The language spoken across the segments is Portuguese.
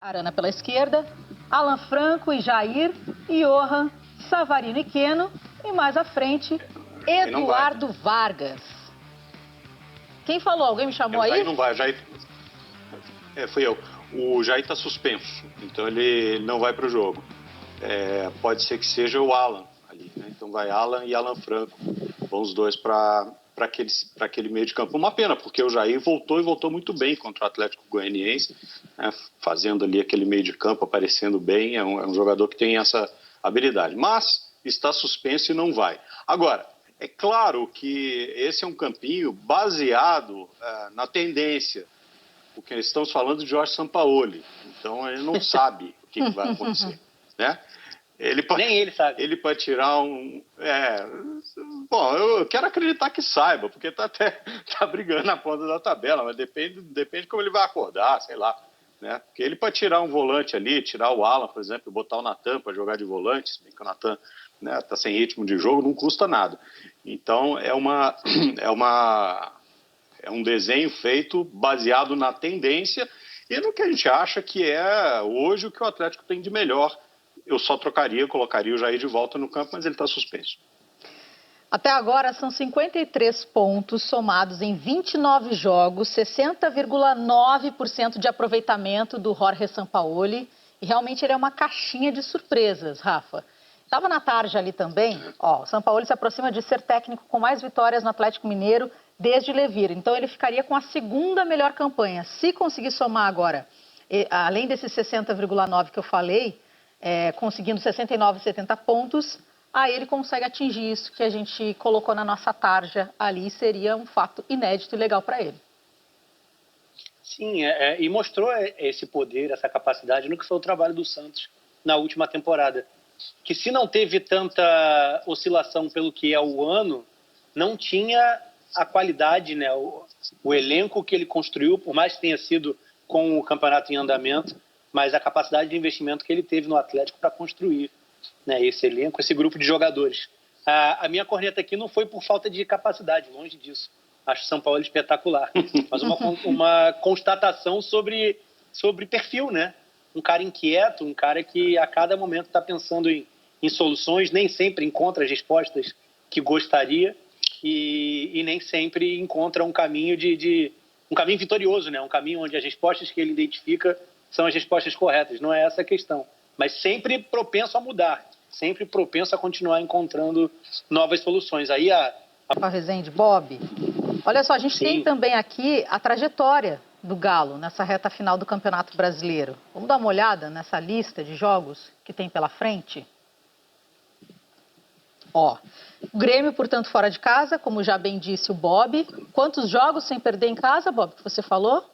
Arana pela esquerda, Alan Franco e Jair, Johan, Savarino e Keno, e mais à frente, Eduardo Vargas. Quem falou? Alguém me chamou aí? Jair não vai, Jair... fui eu. O Jair está suspenso, então ele não vai para o jogo. Pode ser que seja o Alan ali, né? Então vai Alan e Alan Franco, vão os dois para aquele meio de campo. Uma pena, porque o Jair voltou e voltou muito bem contra o Atlético Goianiense, né? Fazendo ali aquele meio de campo, aparecendo bem, é um jogador que tem essa habilidade, mas está suspenso e não vai. Agora, é claro que esse é um campinho baseado na tendência, porque estamos falando de Jorge Sampaoli, então ele não sabe o que vai acontecer, né? Nem ele sabe. Ele pode tirar um... Bom, eu quero acreditar que saiba, porque tá brigando na ponta da tabela, mas depende como ele vai acordar, sei lá, né? Porque ele pode tirar um volante ali, tirar o Alan, por exemplo, botar o Natan para jogar de volante, se bem que o Natan, né, tá sem ritmo de jogo, não custa nada. Então é um desenho feito baseado na tendência e no que a gente acha que é hoje o que o Atlético tem de melhor. Eu só colocaria o Jair de volta no campo, mas ele está suspenso. Até agora são 53 pontos somados em 29 jogos, 60,9% de aproveitamento do Jorge Sampaoli. E realmente ele é uma caixinha de surpresas, Rafa. Estava na tarde ali também, o Sampaoli se aproxima de ser técnico com mais vitórias no Atlético Mineiro desde Levir. Então ele ficaria com a segunda melhor campanha. Se conseguir somar agora, além desses 60,9% que eu falei, conseguindo 69,70 pontos, aí ele consegue atingir isso que a gente colocou na nossa tarja ali, seria um fato inédito e legal para ele. Sim, e mostrou esse poder, essa capacidade no que foi o trabalho do Santos na última temporada. Que se não teve tanta oscilação pelo que é o ano, não tinha a qualidade, né, o elenco que ele construiu, por mais que tenha sido com o campeonato em andamento, mas a capacidade de investimento que ele teve no Atlético para construir, né, esse elenco, esse grupo de jogadores. A minha corneta aqui não foi por falta de capacidade, longe disso. Acho o São Paulo espetacular. Mas uma constatação sobre perfil, né? Um cara inquieto, um cara que a cada momento está pensando em soluções, nem sempre encontra as respostas que gostaria e nem sempre encontra um caminho um caminho vitorioso, né? Um caminho onde as respostas que ele identifica são as respostas corretas. Não é essa a questão. Mas sempre propenso a mudar, sempre propenso a continuar encontrando novas soluções. Aí a Rezende, Bob, olha só, a gente tem também aqui a trajetória do Galo nessa reta final do Campeonato Brasileiro. Vamos dar uma olhada nessa lista de jogos que tem pela frente? O Grêmio, portanto, fora de casa, como já bem disse o Bob. Quantos jogos sem perder em casa, Bob, que você falou?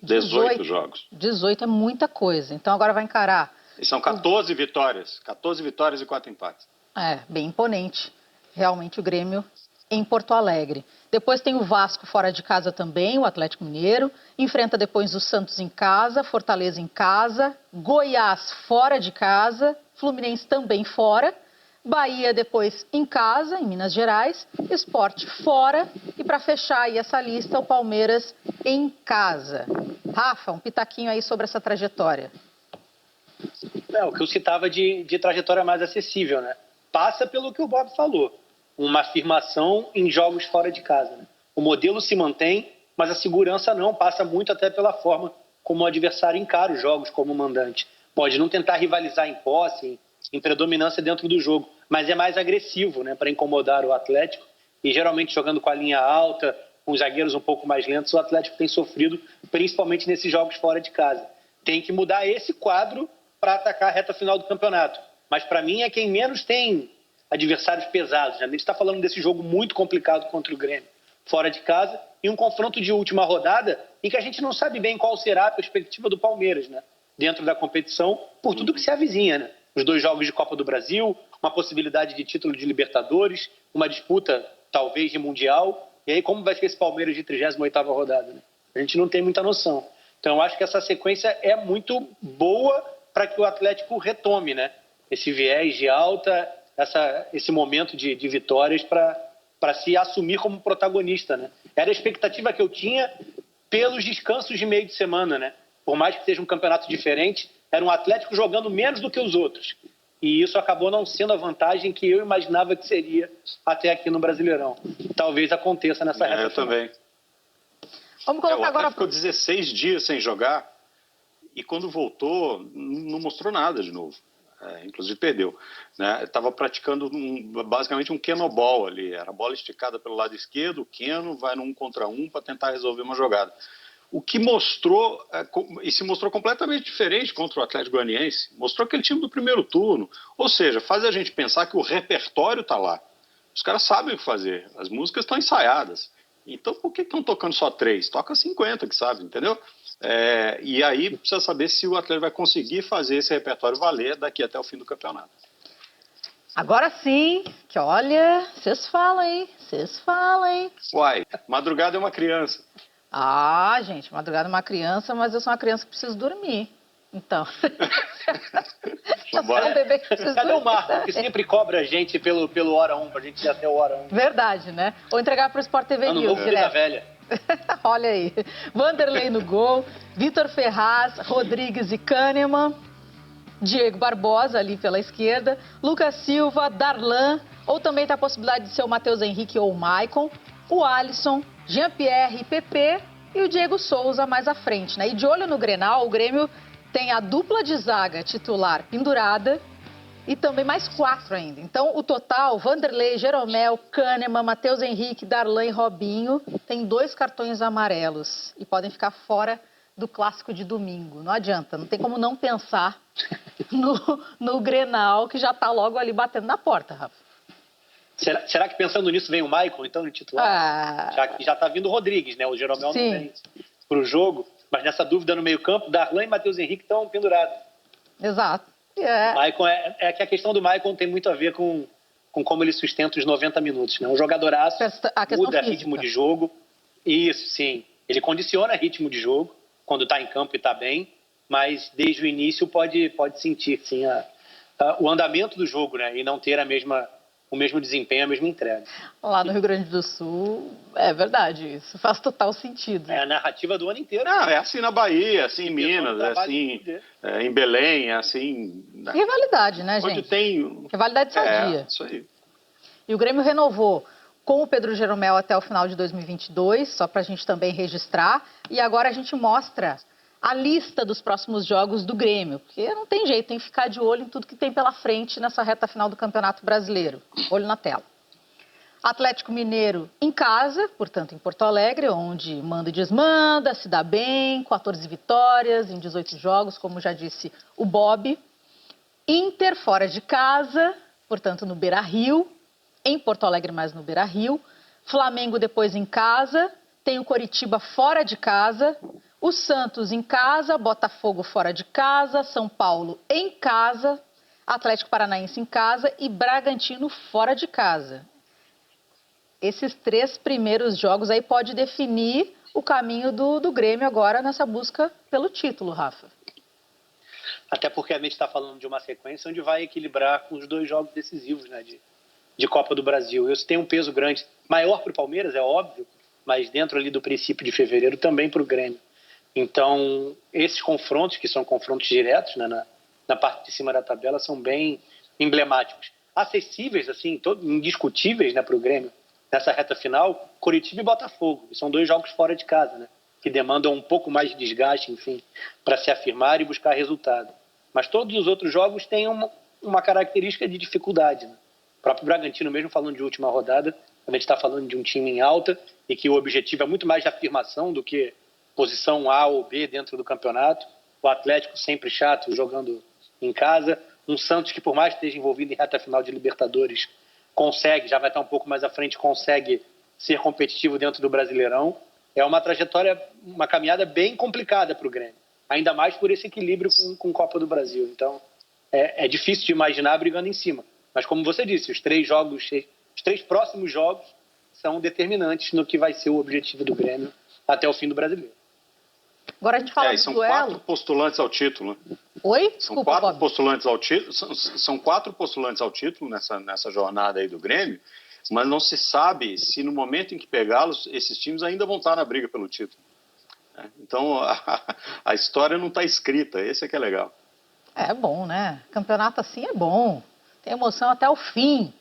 18 jogos. 18 é muita coisa. Então agora vai encarar... E são 14 vitórias. 14 vitórias e 4 empates. Bem imponente. Realmente o Grêmio em Porto Alegre. Depois tem o Vasco fora de casa também, o Atlético Mineiro. Enfrenta depois o Santos em casa, Fortaleza em casa, Goiás fora de casa, Fluminense também fora, Bahia depois em casa, em Minas Gerais, Sport fora e para fechar aí essa lista, o Palmeiras em casa. Rafa, um pitaquinho aí sobre essa trajetória. O que eu citava de trajetória mais acessível, né? Passa pelo que o Bob falou, uma afirmação em jogos fora de casa, né? O modelo se mantém, mas a segurança não, passa muito até pela forma como o adversário encara os jogos como mandante. Pode não tentar rivalizar em posse, em predominância dentro do jogo, mas é mais agressivo, né, para incomodar o Atlético, e geralmente jogando com a linha alta, com os zagueiros um pouco mais lentos, o Atlético tem sofrido, principalmente nesses jogos fora de casa. Tem que mudar esse quadro para atacar a reta final do campeonato. Mas para mim é quem menos tem adversários pesados, né? A gente está falando desse jogo muito complicado contra o Grêmio, fora de casa, e um confronto de última rodada em que a gente não sabe bem qual será a perspectiva do Palmeiras, né, dentro da competição, por tudo que se avizinha, né? Os 2 jogos de Copa do Brasil, uma possibilidade de título de Libertadores, uma disputa talvez de Mundial, e aí como vai ser esse Palmeiras de 38ª rodada, né? A gente não tem muita noção. Então eu acho que essa sequência é muito boa para que o Atlético retome, né, esse viés de alta, esse momento de vitórias para se assumir como protagonista, né? Era a expectativa que eu tinha pelos descansos de meio de semana, né? por mais que seja um campeonato diferente, era um Atlético jogando menos do que os outros. E isso acabou não sendo a vantagem que eu imaginava que seria até aqui no Brasileirão. Talvez aconteça nessa reta final. Eu também. Vamos colocar o agora... Atlético ficou 16 dias sem jogar e quando voltou não mostrou nada de novo. Inclusive perdeu. Estava praticando basicamente um Kenoball ali. Era a bola esticada pelo lado esquerdo, o Keno vai no 1 contra 1 para tentar resolver uma jogada. O que mostrou, e se mostrou completamente diferente contra o Atlético Goianiense, mostrou aquele time do primeiro turno. Ou seja, faz a gente pensar que o repertório está lá. Os caras sabem o que fazer, as músicas estão ensaiadas. Então por que estão tocando só 3? Toca 50, que sabe, entendeu? E aí precisa saber se o Atlético vai conseguir fazer esse repertório valer daqui até o fim do campeonato. Agora sim, que olha, vocês falam, hein? Uai, Madrugada é uma criança. Ah, gente, Madrugada é uma criança, mas eu sou uma criança que preciso dormir. Então. Vambora. Um bebê que precisa Cadê dormir o Marco, também. que sempre cobra a gente pelo Hora 1, pra gente ir até o Hora 1? Verdade, né? Ou entregar para o Sport TV Ano News novo, vida direto. velha. Olha aí. Vanderlei no gol, Vitor Ferraz, Rodrigues e Kahneman, Diego Barbosa ali pela esquerda, Lucas Silva, Darlan, ou também tem a possibilidade de ser o Matheus Henrique ou o Maicon, o Alisson, Jean-Pierre, PP e o Diego Souza mais à frente, né? E de olho no Grenal, o Grêmio tem a dupla de zaga titular pendurada e também mais 4 ainda. Então, o total, Vanderlei, Jeromel, Kahneman, Matheus Henrique, Darlan e Robinho, tem 2 cartões amarelos e podem ficar fora do clássico de domingo. Não adianta, não tem como não pensar no Grenal, que já está logo ali batendo na porta, Rafa. Será que pensando nisso vem o Maicon, então, no titular? Já está vindo o Rodrigues, né? O Jeromel não vem para o jogo, mas nessa dúvida no meio-campo, Darlan e Matheus Henrique estão pendurados. Exato. Maicon que a questão do Maicon tem muito a ver com como ele sustenta os 90 minutos, né? Um jogadoraço, muda ritmo de jogo. Isso, sim. Ele condiciona ritmo de jogo quando está em campo e está bem, mas desde o início pode sentir, sim, o andamento do jogo, né? E não ter o mesmo desempenho, a mesma entrega. Lá no Rio Grande do Sul, é verdade, isso faz total sentido. É a narrativa do ano inteiro. Não, é assim na Bahia, assim em Minas, é assim em Belém, é assim... Rivalidade, né, gente? Onde tem... Rivalidade sadia. Isso aí. E o Grêmio renovou com o Pedro Jeromel até o final de 2022, só para a gente também registrar. E agora a gente mostra a lista dos próximos jogos do Grêmio, porque não tem jeito, tem que ficar de olho em tudo que tem pela frente nessa reta final do Campeonato Brasileiro. Olho na tela. Atlético Mineiro em casa, portanto em Porto Alegre, onde manda e desmanda, se dá bem, 14 vitórias em 18 jogos, como já disse o Bob. Inter fora de casa, portanto no Beira-Rio, em Porto Alegre, mas no Beira-Rio. Flamengo depois em casa, tem o Coritiba fora de casa, o Santos em casa, Botafogo fora de casa, São Paulo em casa, Atlético Paranaense em casa e Bragantino fora de casa. Esses 3 primeiros jogos aí pode definir o caminho do Grêmio agora nessa busca pelo título, Rafa. Até porque a gente está falando de uma sequência onde vai equilibrar com os 2 jogos decisivos, né, de Copa do Brasil. Isso tem um peso grande, maior para o Palmeiras, é óbvio, mas dentro ali do princípio de fevereiro também para o Grêmio. Então, esses confrontos, que são confrontos diretos, né, na parte de cima da tabela, são bem emblemáticos. Acessíveis, assim, indiscutíveis, né, para o Grêmio, nessa reta final, Coritiba e Botafogo. São 2 jogos fora de casa, né, que demandam um pouco mais de desgaste, enfim, para se afirmar e buscar resultado. Mas todos os outros jogos têm uma característica de dificuldade, né? O próprio Bragantino, mesmo falando de última rodada, a gente está falando de um time em alta e que o objetivo é muito mais de afirmação do que posição A ou B dentro do campeonato. O Atlético sempre chato, jogando em casa. Um Santos que, por mais que esteja envolvido em reta final de Libertadores, já vai estar um pouco mais à frente, consegue ser competitivo dentro do Brasileirão. É uma trajetória, uma caminhada bem complicada para o Grêmio. Ainda mais por esse equilíbrio com Copa do Brasil. Então, é difícil de imaginar brigando em cima. Mas, como você disse, os 3 próximos jogos são determinantes no que vai ser o objetivo do Grêmio até o fim do Brasileiro. Agora a gente fala do são duelo. 4 postulantes ao título. Oi? São Desculpa, 4 Bob. postulantes ao título. São 4 postulantes ao título nessa jornada aí do Grêmio, mas não se sabe se no momento em que pegá-los, esses times ainda vão estar na briga pelo título. né? Então, a história não está escrita, esse é que é legal. É bom, né? Campeonato assim é bom. Tem emoção até o fim.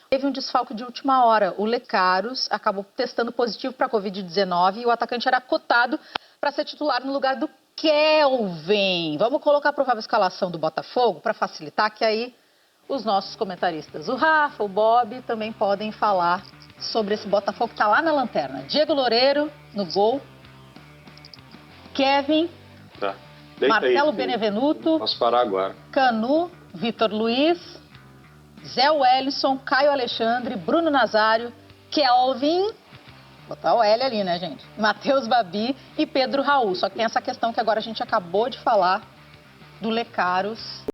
Teve um desfalque de última hora. O Lecaros acabou testando positivo para a Covid-19 e o atacante era cotado para ser titular no lugar do Kelvin. Vamos colocar a provável escalação do Botafogo para facilitar, que aí os nossos comentaristas, o Rafa, o Bob, também podem falar sobre esse Botafogo que está lá na lanterna. Diego Loureiro no gol. Kevin. Tá. Marcelo aí, Benevenuto. Posso parar agora. Canu, Vitor Luiz, Zé Wellison, Caio Alexandre, Bruno Nazário, Kelvin, botar o L ali, né, gente? Matheus Babi e Pedro Raul. Só que tem essa questão que agora a gente acabou de falar do Lecaros.